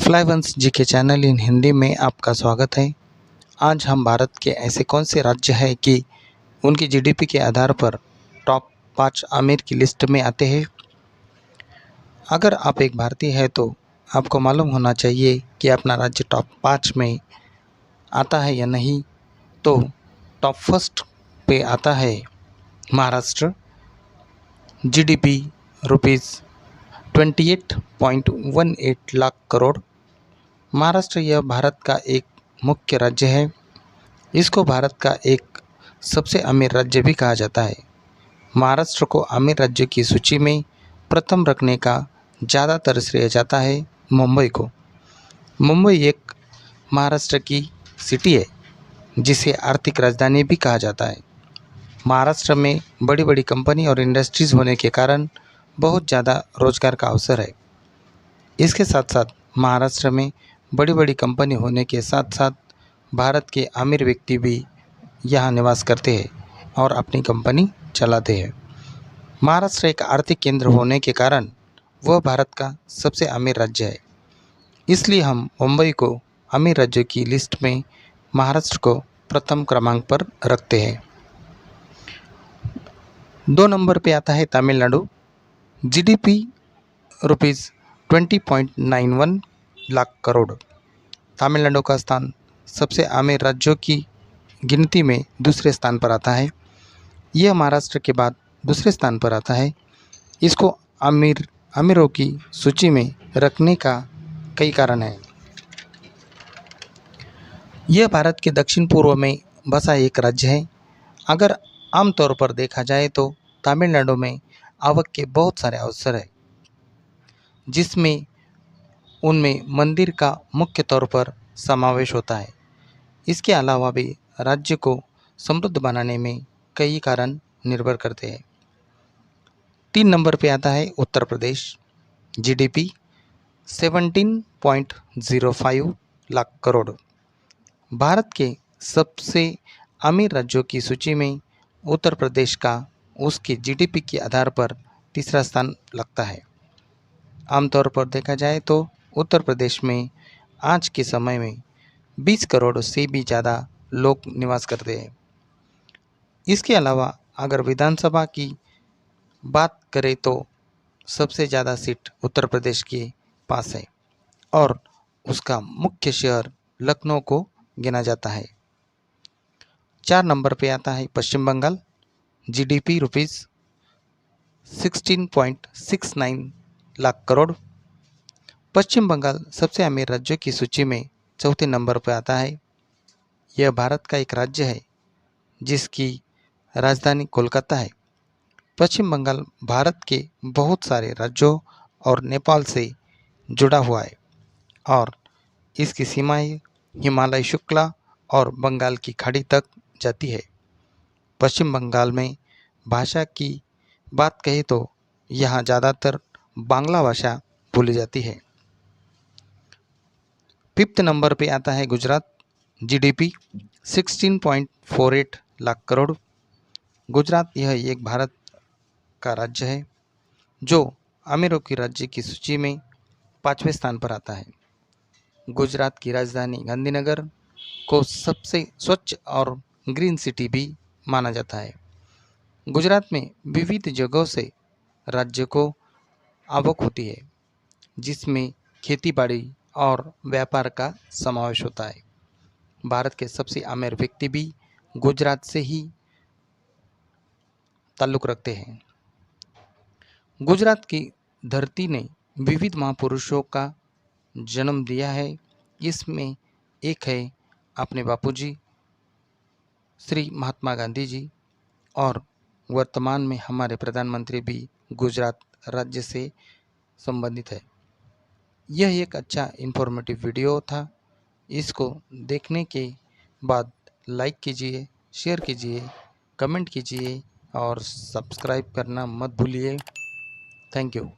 फ्लाईवंस जी के channel in Hindi में आपका स्वागत है। आज हम भारत के ऐसे कौन से राज्य हैं कि उनकी जीडीपी के आधार पर टॉप 5 अमीर की लिस्ट में आते हैं। अगर आप एक भारतीय हैं तो आपको मालूम होना चाहिए कि अपना राज्य टॉप 5 में आता है या नहीं। तो टॉप फर्स्ट पे आता है महाराष्ट्र, जीडीपी रुपीज़ 28.18 लाख करोड़। महाराष्ट्र यह भारत का एक मुख्य राज्य है। इसको भारत का एक सबसे अमीर राज्य भी कहा जाता है। महाराष्ट्र को अमीर राज्य की सूची में प्रथम रखने का ज़्यादातर श्रेय जाता है मुंबई को। मुंबई एक महाराष्ट्र की सिटी है जिसे आर्थिक राजधानी भी कहा जाता है। महाराष्ट्र में बड़ी बड़ी कंपनी और इंडस्ट्रीज़ होने के कारण बहुत ज़्यादा रोजगार का अवसर है। इसके साथ साथ महाराष्ट्र में बड़ी बड़ी कंपनी होने के साथ साथ भारत के अमीर व्यक्ति भी यहाँ निवास करते हैं और अपनी कंपनी चलाते हैं। महाराष्ट्र एक आर्थिक केंद्र होने के कारण वह भारत का सबसे अमीर राज्य है। इसलिए हम मुंबई को अमीर राज्यों की लिस्ट में महाराष्ट्र को प्रथम क्रमांक पर रखते हैं। 2 नंबर पे आता है तमिलनाडु, जीडीपी रुपीज़ 20.91 लाख करोड़। तमिलनाडु का स्थान सबसे अमीर राज्यों की गिनती में दूसरे स्थान पर आता है। यह महाराष्ट्र के बाद दूसरे स्थान पर आता है। इसको अमीरों की सूची में रखने का कई कारण हैं। यह भारत के दक्षिण पूर्व में बसा एक राज्य है। अगर आमतौर पर देखा जाए तो तमिलनाडु में आवक के बहुत सारे अवसर हैं, जिसमें उनमें मंदिर का मुख्य तौर पर समावेश होता है। इसके अलावा भी राज्य को समृद्ध बनाने में कई कारण निर्भर करते हैं। 3 नंबर पे आता है उत्तर प्रदेश, जीडीपी 17.05 लाख करोड़। भारत के सबसे अमीर राज्यों की सूची में उत्तर प्रदेश का उसके जीडीपी के आधार पर तीसरा स्थान लगता है। आमतौर पर देखा जाए तो उत्तर प्रदेश में आज के समय में 20 करोड़ से भी ज़्यादा लोग निवास करते हैं। इसके अलावा अगर विधानसभा की बात करें तो सबसे ज़्यादा सीट उत्तर प्रदेश के पास है और उसका मुख्य शहर लखनऊ को गिना जाता है। 4 नंबर पे आता है पश्चिम बंगाल, जीडीपी रुपीज़ 16.69 लाख करोड़। पश्चिम बंगाल सबसे अमीर राज्यों की सूची में चौथे नंबर पर आता है। यह भारत का एक राज्य है जिसकी राजधानी कोलकाता है। पश्चिम बंगाल भारत के बहुत सारे राज्यों और नेपाल से जुड़ा हुआ है और इसकी सीमाएं हिमालय शुक्ला और बंगाल की खाड़ी तक जाती है। पश्चिम बंगाल में भाषा की बात कहें तो यहाँ ज़्यादातर बांग्ला भाषा बोली जाती है। 5th नंबर पे आता है गुजरात, जीडीपी 16.48 लाख करोड़। गुजरात यह एक भारत का राज्य है जो अमीरों की राज्य की सूची में 5वें स्थान पर आता है। गुजरात की राजधानी गांधीनगर को सबसे स्वच्छ और ग्रीन सिटी भी माना जाता है। गुजरात में विविध जगहों से राज्य को आवक होती है, जिसमें खेतीबाड़ी और व्यापार का समावेश होता है। भारत के सबसे अमीर व्यक्ति भी गुजरात से ही ताल्लुक़ रखते हैं। गुजरात की धरती ने विविध महापुरुषों का जन्म दिया है। इसमें एक है अपने बापूजी श्री महात्मा गांधी जी और वर्तमान में हमारे प्रधानमंत्री भी गुजरात राज्य से संबंधित है। यह एक अच्छा इन्फॉर्मेटिव वीडियो था। इसको देखने के बाद लाइक कीजिए, शेयर कीजिए, कमेंट कीजिए और सब्सक्राइब करना मत भूलिए। Thank you.